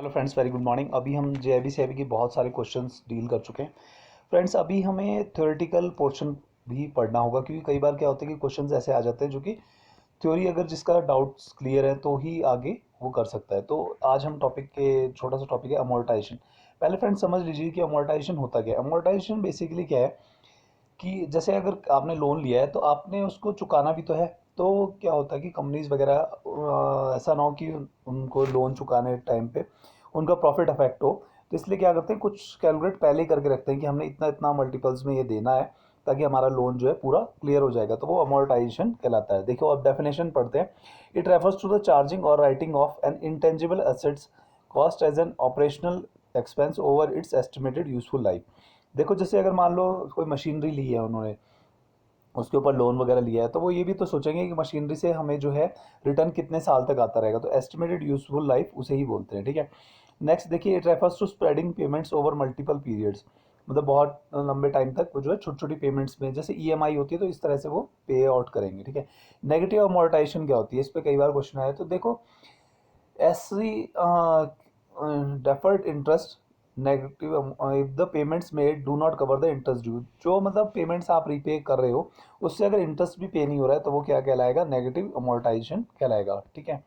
Hello friends, very good morning. अभी हम JIB CIB की बहुत सारे क्वेश्चंस डील कर चुके हैं। फ्रेंड्स, अभी हमें थ्योरेटिकल पोर्शन भी पढ़ना होगा, क्योंकि कई बार क्या होता है कि क्वेश्चंस ऐसे आ जाते हैं जो कि थ्योरी अगर जिसका डाउट्स क्लियर है तो ही आगे वो कर सकता है। तो आज हम टॉपिक के छोटा सा टॉपिक है अमोर्टाइजेशन। पहले फ्रेंड्स समझ लीजिए कि अमोर्टाइजेशन होता क्या है। अमोर्टाइजेशन बेसिकली क्या है कि जैसे अगर आपने लोन लिया है तो आपने उसको चुकाना भी तो है। तो क्या होता है कि कंपनीज वगैरह ऐसा ना हो कि उनको लोन चुकाने टाइम पे उनका प्रॉफिट अफेक्ट हो। तो इसलिए क्या करते हैं, कुछ कैलकुलेट पहले ही करके रखते हैं कि हमने इतना इतना मल्टीपल्स में ये देना है, ताकि हमारा लोन जो है पूरा क्लियर हो जाएगा। तो वो अमोर्टाइजेशन कहलाता है। देखो अब डेफिनेशन पढ़ते हैं। It refers to the charging और writing off an intangible assets cost as an operational expense over its estimated useful life. देखो जैसे अगर मान लो कोई मशीनरी ली है उन्होंने, उसके ऊपर लोन वगैरह लिया है, तो वो ये भी तो सोचेंगे कि मशीनरी से हमें जो है रिटर्न कितने साल तक आता रहेगा। तो एस्टिमेटेड यूजफुल लाइफ उसे ही बोलते हैं। ठीक है। नेक्स्ट देखिए, it refers to spreading payments over multiple periods. मतलब बहुत लंबे टाइम तक वो जो है छोटी छोटी पेमेंट्स में, जैसे ईएमआई होती है तो इस तरह से वो पे आउट करेंगे। ठीक है। नेगेटिव अमोर्टाइजेशन क्या होती है, इस पर कई बार क्वेश्चन आया। तो देखो ऐसी deferred interest negative if the payments made do not cover the interest due. जो मतलब पेमेंट्स आप रीपे कर रहे हो उससे अगर इंटरेस्ट भी पे नहीं हो रहा है तो वो क्या कहलाएगा, नेगेटिव अमोर्टाइजेशन कहलाएगा। ठीक है।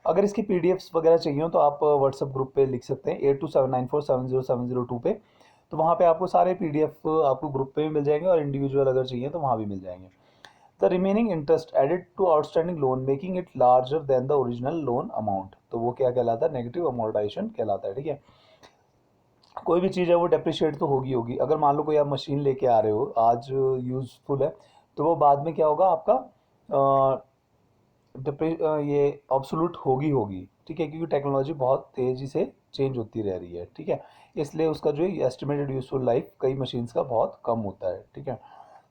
अगर इसकी पीडीएफ्स वगैरह चाहिए हो तो आप व्हाट्सएप ग्रुप पे लिख सकते हैं 8279470702 पे। तो वहाँ पे आपको सारे पीडीएफ आपको ग्रुप पे भी मिल जाएंगे, और इंडिविजुअल अगर चाहिए तो वहाँ भी मिल जाएंगे। The remaining interest added to outstanding loan making it larger than the original loan amount. तो वो क्या कहलाता है, नेगेटिव अमोर्टाइजेशन कहलाता है। ठीक है। कोई भी चीज़ है वो डेप्रिशिएट तो होगी होगी। अगर मान लो कोई आप मशीन लेके आ रहे हो, आज यूजफुल है, तो वो बाद में क्या होगा आपका ये ऑब्सोलूट होगी होगी। ठीक है, क्योंकि टेक्नोलॉजी बहुत तेज़ी से चेंज होती रह रही है। ठीक है। इसलिए उसका जो एस्टिमेटेड यूजफुल लाइफ कई मशीन्स का बहुत कम होता है। ठीक है।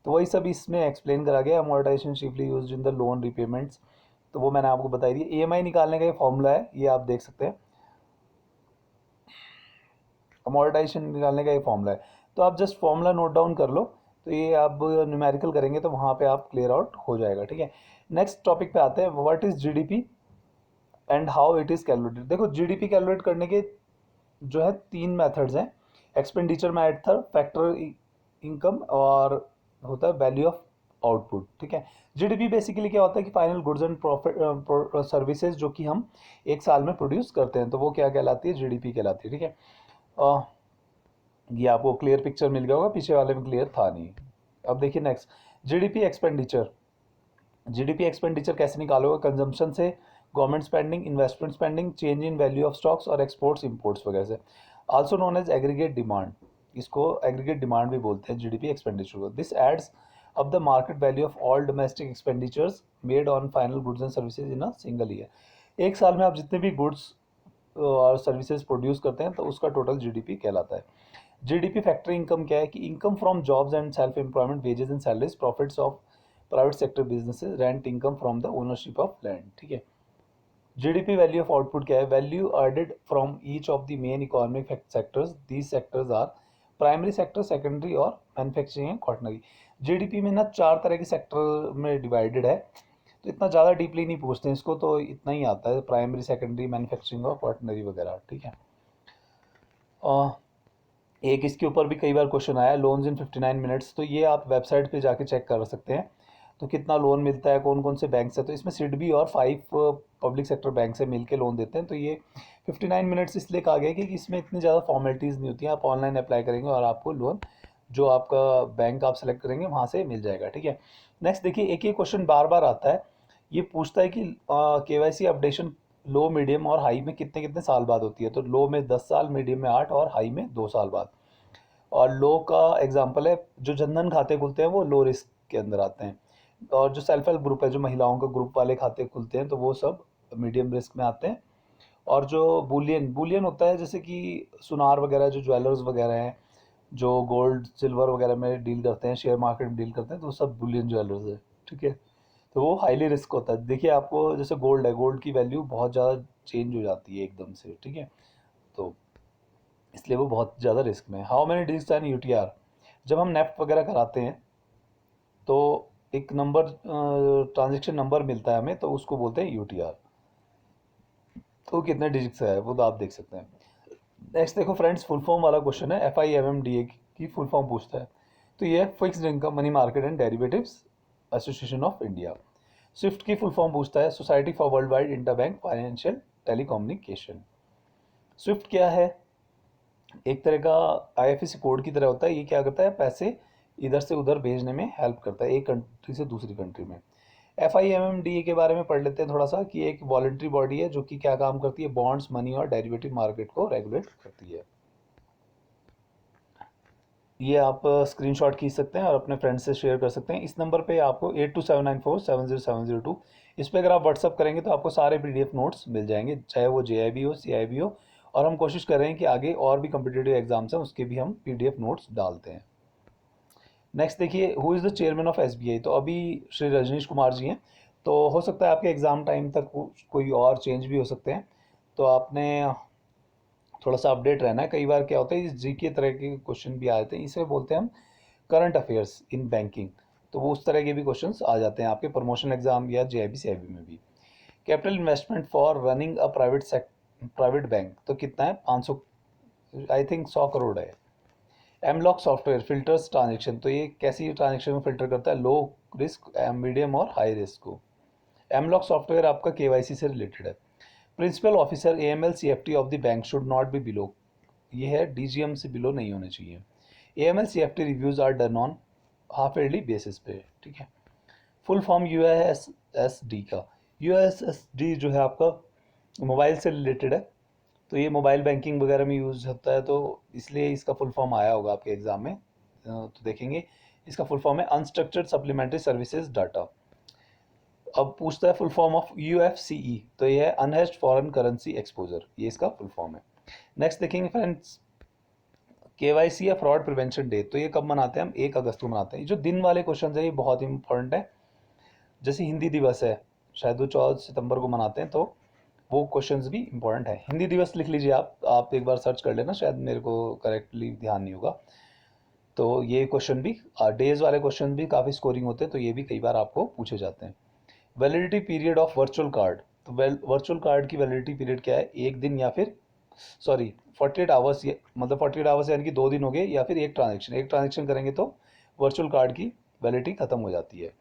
तो वही सब इसमें एक्सप्लेन करा गया। Amortization chiefly used in the loan repayments. तो वो मैंने आपको बताई दी। ईएमआई निकालने का ये फॉर्मूला है, ये आप देख सकते हैं। अमोर्टाइजेशन निकालने का ये फॉर्मूला है। तो आप जस्ट फॉर्मूला नोट डाउन कर लो। तो ये आप न्यूमेरिकल करेंगे तो वहाँ पे आप क्लियर आउट हो जाएगा। ठीक है। नेक्स्ट टॉपिक पे आते हैं, what is GDP and how it is calculated. देखो जीडीपी कैलकुलेट करने के जो है तीन मेथड्स हैं। एक्सपेंडिचर मेथड, फैक्टर इनकम, और होता है वैल्यू ऑफ आउटपुट। ठीक है। जीडीपी बेसिकली क्या होता है कि final goods and profit services जो कि हम एक साल में प्रोड्यूस करते हैं, तो वो क्या कहलाती है, जीडीपी कहलाती है। ठीक है। ये आपको क्लियर पिक्चर मिल गया होगा, पीछे वाले में क्लियर था नहीं। अब देखिए next, GDP expenditure. GDP expenditure कैसे निकालोगे, कंजम्पशन से, government spending, investment spending, change in value of stocks और एक्सपोर्ट्स इंपोर्ट्स वगैरह से। Also known as aggregate demand. इसको एग्रीगेट डिमांड भी बोलते हैं जीडीपी एक्सपेंडिचर को। This adds up the market value of all domestic expenditures made on final goods and services in a single year. एक साल में आप जितने भी गुड्स और सर्विसेज प्रोड्यूस करते हैं तो उसका टोटल जीडीपी कहलाता है। जीडीपी फैक्टर इनकम क्या है कि income from jobs and self employment, wages and salaries, profits of private sector businesses, rent income from the ownership of land. ठीक है। जीडीपी वैल्यू ऑफ आउटपुट क्या है, value added from each of the main economic sectors. These sectors are primary sector, secondary और manufacturing and quaternary. GDP में ना चार तरह के सेक्टर में डिवाइडेड है। तो इतना ज़्यादा डीपली नहीं पूछते हैं इसको, तो इतना ही आता है, प्राइमरी, सेकेंडरी, मैन्युफैक्चरिंग और क्वार्टनरी वगैरह। ठीक है। एक इसके ऊपर भी कई बार क्वेश्चन आया, लोन्स इन 59 मिनट्स। तो ये आप वेबसाइट पे जाके चेक कर सकते हैं। तो कितना लोन मिलता है, कौन कौन से बैंक से। तो इसमें सिडबी और 5 पब्लिक सेक्टर बैंक से मिलके लोन देते हैं। तो ये 59 मिनट्स इसलिए कहा गया कि इसमें इतनी ज़्यादा फॉर्मेलिटीज़ नहीं होती हैं। आप ऑनलाइन अप्लाई करेंगे और आपको लोन जो आपका बैंक आप सेलेक्ट करेंगे वहाँ से मिल जाएगा। ठीक है। नेक्स्ट देखिए, एक ही क्वेश्चन बार बार आता है। ये पूछता है कि केवाईसी अपडेशन लो, मीडियम और हाई में कितने कितने साल बाद होती है। तो लो में 10 साल, मीडियम में 8 और हाई में 2 साल बाद। और लो का एग्जांपल है, जो जनधन खाते खुलते हैं वो लो रिस्क के अंदर आते हैं। और जो सेल्फ हेल्प ग्रुप है, जो महिलाओं का ग्रुप वाले खाते खुलते हैं, तो वो सब मीडियम रिस्क में आते हैं। और जो बुलियन बुलियन होता है, जैसे कि सुनार वगैरह, जो ज्वेलर्स वगैरह हैं, जो गोल्ड सिल्वर वगैरह में डील करते हैं, शेयर मार्केट में डील करते हैं, तो वो सब बुलियन ज्वेलर्स है। ठीक है। तो वो हाईली रिस्क होता है। देखिए आपको जैसे गोल्ड है, गोल्ड की वैल्यू बहुत ज़्यादा चेंज हो जाती है एकदम से। ठीक है। तो इसलिए वो बहुत ज़्यादा रिस्क में है। How many digits in UTR. जब हम नेफ्ट वगैरह कराते हैं तो एक नंबर, ट्रांजेक्शन नंबर मिलता है हमें, तो उसको बोलते हैं यूटीआर। तो कितने डिजिट से है वो तो आप देख सकते हैं। नेक्स्ट देखो फ्रेंड्स, फुल फॉर्म वाला क्वेश्चन है, FIMMDA की फुल फॉर्म पूछता है। तो ये fixed income money market and derivatives association of India. Swift की फुल फॉर्म पूछता है, society for world wide interbank financial telecommunication. Swift क्या है? एक तरह का IFSC कोड की तरह होता है। ये क्या करता है, पैसे इधर से उधर भेजने में हेल्प करता है, एक कंट्री से दूसरी कंट्री में। FIMMDA के बारे में पढ़ लेते हैं थोड़ा सा, कि एक वॉलंटरी बॉडी है जो कि क्या काम करती है, बॉन्ड्स, मनी और डेरिवेटिव मार्केट को रेगुलेट करती है। ये आप स्क्रीनशॉट खींच सकते हैं और अपने फ्रेंड्स से शेयर कर सकते हैं। इस नंबर पे आपको 8279470702, इस पर अगर आप व्हाट्सअप करेंगे तो आपको सारे PDF नोट्स मिल जाएंगे, चाहे वो JIB हो, CIB हो। और हम कोशिश कर रहे हैं कि आगे और भी कम्पिटेटिव एग्जाम्स हैं उसके भी हम PDF नोट्स डालते हैं। नेक्स्ट देखिए, who is the chairman of SBI। तो अभी श्री रजनीश कुमार जी हैं। तो हो सकता है आपके एग्ज़ाम टाइम तक कोई और चेंज भी हो सकते हैं, तो आपने थोड़ा सा अपडेट रहना है। कई बार क्या होता है, इस GK तरह के क्वेश्चन भी आ जाते हैं, इसे बोलते हैं हम करंट अफेयर्स इन बैंकिंग। तो वो उस तरह के भी क्वेश्चंस आ जाते हैं आपके प्रमोशन एग्जाम या JIB CIB में भी। Capital investment for running a private bank, तो कितना है, 500, आई थिंक 100 करोड़ है। एमलॉक सॉफ्टवेयर फिल्टर्स ट्रांजेक्शन, तो ये कैसी ट्रांजेक्शन को फिल्टर करता है, लो रिस्क, मीडियम और हाई रिस्क को। एमलॉक सॉफ्टवेयर आपका KYC से रिलेटेड है। Principal officer AML CFT of the bank should not be below, ये है DGM से बिलो नहीं होने चाहिए। AML CFT reviews are done on half yearly basis पे, ठीक है। फुल फॉर्म UISSD का, UISSD जो है आपका मोबाइल से रिलेटेड है, तो ये मोबाइल बैंकिंग वगैरह में यूज़ होता है, तो इसलिए इसका फुल फॉर्म आया होगा आपके एग्जाम में। तो देखेंगे, इसका फुल फॉर्म है अनस्ट्रक्चर्ड सप्लीमेंट्री सर्विसेज डाटा। अब पूछता है फुल फॉर्म ऑफ UFCE, तो ये है अनहेज्ड फॉरेन करेंसी एक्सपोजर, ये इसका फुल फॉर्म है। नेक्स्ट देखेंगे फ्रेंड्स, KYC या फ्रॉड प्रिवेंशन डे, तो ये कब मनाते हैं हम, 1 अगस्त को मनाते हैं। ये जो दिन वाले क्वेश्चन है ये बहुत इंपॉर्टेंट है। जैसे हिंदी दिवस है, शायद वो 14 सितंबर को मनाते हैं, तो वो क्वेश्चंस भी इंपॉर्टेंट है। हिंदी दिवस लिख लीजिए आप एक बार सर्च कर लेना, शायद मेरे को करेक्टली ध्यान नहीं होगा। तो ये क्वेश्चन भी, डेज वाले क्वेश्चन भी काफ़ी स्कोरिंग होते हैं, तो ये भी कई बार आपको पूछे जाते हैं। Validity period of virtual card, तो वर्चुअल कार्ड की वैलिडिटी पीरियड क्या है, 1 दिन या फिर, सॉरी 48 आवर्स, मतलब 48 आवर्स यानी कि 2 दिन हो गए, या फिर एक ट्रांजेक्शन करेंगे तो वर्चुअल कार्ड की वैलिडिटी खत्म हो जाती है।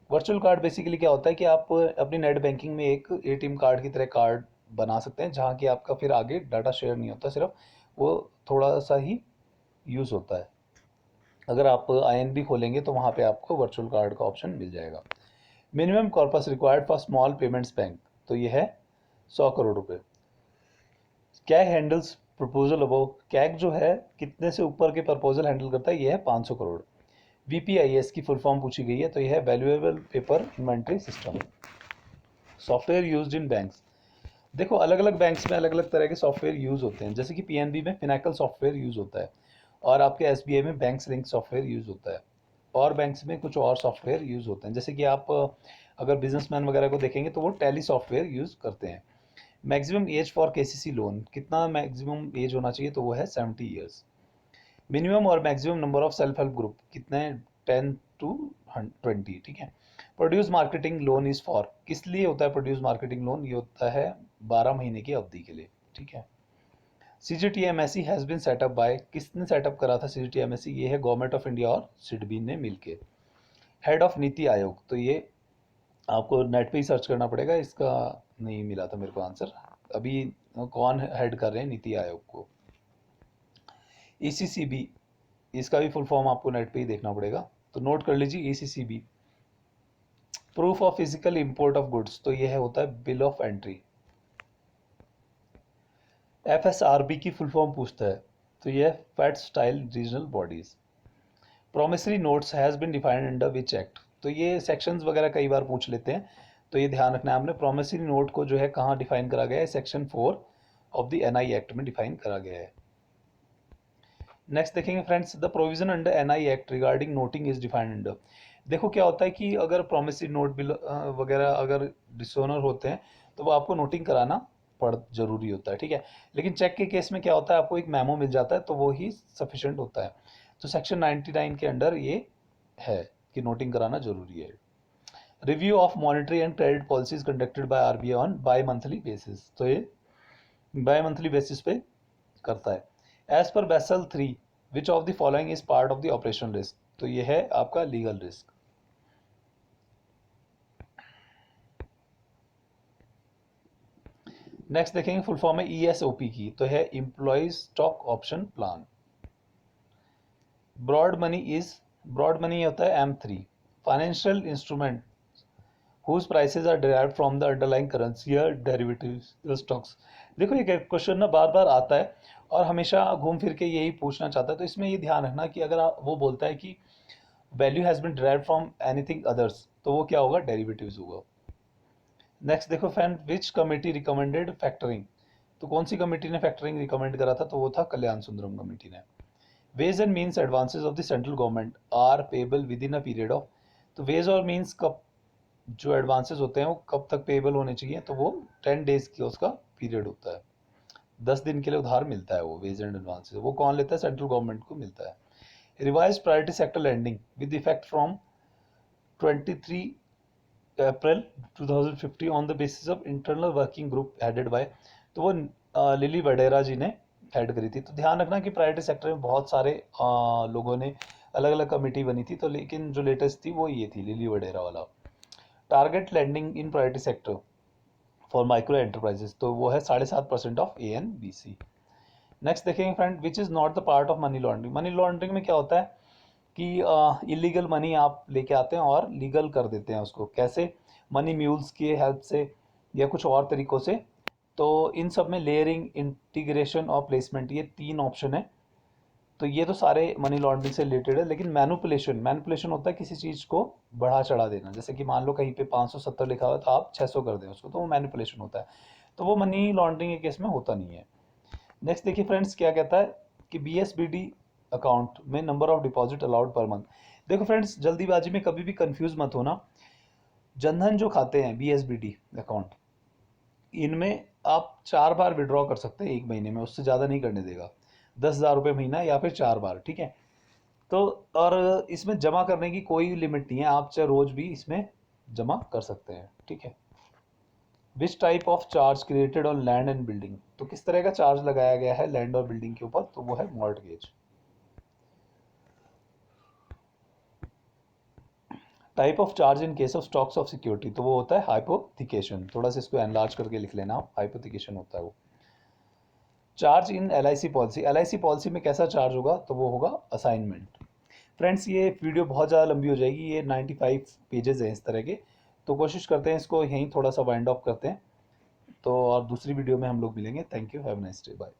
वर्चुअल कार्ड बेसिकली क्या होता है कि आप अपनी नेट बैंकिंग में एक ATM कार्ड की तरह कार्ड बना सकते हैं, जहाँ की आपका फिर आगे डाटा शेयर नहीं होता, सिर्फ वो थोड़ा सा ही यूज़ होता है। अगर आप INB खोलेंगे तो वहाँ पे आपको वर्चुअल कार्ड का ऑप्शन मिल जाएगा। Minimum corpus required for small payments bank, तो ये है 100 करोड़ रुपए। CAG handles proposal above, CAG जो है कितने से ऊपर के प्रपोजल हैंडल करता है, ये है 500 करोड़। VPIS की फुल फॉर्म पूछी गई है, तो यह है valuable paper inventory system. Software used in banks, देखो अलग अलग बैंक्स में अलग अलग तरह के सॉफ्टवेयर यूज़ होते हैं। जैसे कि PNB में फिनेकल सॉफ्टवेयर यूज़ होता है, और आपके SBI में बैंक्स लिंक सॉफ्टवेयर यूज़ होता है, और बैंक्स में कुछ और सॉफ्टवेयर यूज़ होते हैं। जैसे कि आप अगर बिजनेसमैन वगैरह को देखेंगे तो वो टैली सॉफ्टवेयर यूज़ करते हैं। Maximum age for KCC loan, कितना मैक्सिमम एज होना चाहिए, तो वो है 70 ईयर्स। मिनिमम और maximum number of self help group कितने हैं, 10 to 20, ठीक है। Produce marketing loan is for, किस लिए होता है प्रोड्यूस मार्केटिंग लोन, ये होता है 12 महीने की अवधि के लिए, ठीक है। CGTMSE has been set up by, किसने सेटअप करा था CGTMSE, ये है गवर्नमेंट ऑफ इंडिया और सिडबी ने मिलके। हेड ऑफ नीति आयोग, तो ये आपको नेट पे ही सर्च करना पड़ेगा, इसका नहीं मिला था मेरे को आंसर अभी। कौन हेड कर रहे हैं नीति आयोग को, ECCB, इसका भी फुल फॉर्म आपको नेट पे ही देखना पड़ेगा, तो नोट कर लीजिए ECCB। Proof of physical import of goods, तो ये है होता है बिल ऑफ एंट्री। FSRB की फुल फॉर्म पूछता है, तो ये fat style regional bodies. Promissory notes has been defined under which act, तो ये सेक्शंस वगैरह कई बार पूछ लेते हैं, तो ये ध्यान रखना है आपने। प्रोमिसरी नोट को जो है कहाँ डिफाइन करा गया है, section 4 of the NI act में डिफाइन करा गया है। नेक्स्ट देखेंगे friends, the provision under NI act regarding noting is defined under. देखो क्या होता है कि अगर प्रोमिसरी नोट बिल वगैरह अगर डिसोनर होते हैं तो वो आपको नोटिंग कराना पड़ जरूरी होता है, ठीक है। लेकिन चेक के केस में क्या होता है, आपको एक मेमो मिल जाता है, तो वो ही सफिशेंट होता है। तो सेक्शन 99 के अंडर ये है कि नोटिंग कराना जरूरी है। Review of monetary and credit policies conducted by RBI on by monthly basis, तो ये बाय मंथली बेसिस पे करता है। एज पर Basel 3 which of the following is part of the operation risk, तो ये है आपका लीगल रिस्क। नेक्स्ट देखेंगे फुल फॉर्म है ESOP की, तो है employee stock option plan. Broad money होता है M3, financial instrument whose prices are derived from the underlying currency या derivatives या stocks। देखो ये क्वेश्चन ना बार बार आता है और हमेशा घूम फिर के यही पूछना चाहता है, तो इसमें ये ध्यान रखना कि अगर वो बोलता है कि value has been derived from anything others, तो वो क्या होगा, डेरिवेटिव्स होगा। नेक्स्ट देखो friend, which committee recommended factoring, तो कौन सी कमेटी ने फैक्टरिंग रिकमेंड करा था, तो वो था कल्याण सुंदरम कमेटी ने। Ways and means advances of the central government are payable within a period of, तो वेज और मीन्स कब जो एडवांसेस होते हैं वो कब तक पेबल होने चाहिए, तो वो 10 डेज की उसका पीरियड होता है, 10 दिन के लिए उधार मिलता है वो वेज एंड एडवांसेस। वो कौन लेता है, सेंट्रल गवर्नमेंट को मिलता है। Revise priority sector lending with effect from 23 April 2050 on the basis of internal working group headed by, तो वो लिली वडेरा जी ने हेड करी थी। तो ध्यान रखना कि प्रायोरिटी सेक्टर में बहुत सारे लोगों ने अलग अलग कमेटी बनी थी, तो लेकिन जो लेटेस्ट थी वो ये थी लिली वडेरा वाला। Target lending in priority sector for micro enterprises, तो वो है 7.5% ऑफ ANBC। नेक्स्ट देखेंगे friend, which is not the part of money laundering. Money laundering में क्या होता है कि इलीगल मनी आप लेके आते हैं और लीगल कर देते हैं उसको, कैसे, मनी म्यूल्स की हेल्प से या कुछ और तरीक़ों से। तो इन सब में लेयरिंग, इंटीग्रेशन और प्लेसमेंट, ये 3 ऑप्शन है। तो ये तो सारे मनी लॉन्ड्रिंग से रिलेटेड है, लेकिन मैनुपुलेशन होता है किसी चीज़ को बढ़ा चढ़ा देना, जैसे कि मान लो कहीं पे 570 लिखा हुआ है तो आप 600 कर दें उसको, तो वो मैनुपुलेशन होता है। तो वो मनी लॉन्ड्रिंग के केस में होता नहीं है। नेक्स्ट देखिए फ्रेंड्स, क्या कहता है कि BSBD अकाउंट में number of deposit allowed per month. देखो फ्रेंड्स, जल्दीबाजी में कभी भी कंफ्यूज मत होना। जनधन जो खाते हैं BSBD अकाउंट, इनमें आप 4 बार विड्रॉ कर सकते हैं एक महीने में, उससे ज़्यादा नहीं करने देगा। 10,000 रुपये महीना या फिर 4 बार, ठीक है। तो और इसमें जमा करने की कोई लिमिट नहीं है, आप चाहे रोज भी इसमें जमा कर सकते हैं, ठीक है। Which type of charge created on land and building, तो किस तरह का चार्ज लगाया गया है लैंड और बिल्डिंग के ऊपर, तो वो है mortgage. Type of charge in case of stocks of security, तो वो होता है हाइपोथिकेशन। थोड़ा सा इसको एनलार्ज करके लिख लेना, हाइपोथिकेशन होता है वो। Charge in LIC policy, LIC policy में कैसा चार्ज होगा, तो वो होगा असाइनमेंट। फ्रेंड्स, ये वीडियो बहुत ज़्यादा लंबी हो जाएगी, ये 95 पेजेस हैं इस तरह के, तो कोशिश करते हैं इसको यहीं थोड़ा सा वाइंड अप करते हैं। तो और दूसरी वीडियो में हम लोग मिलेंगे। Thank you, have a nice day, bye.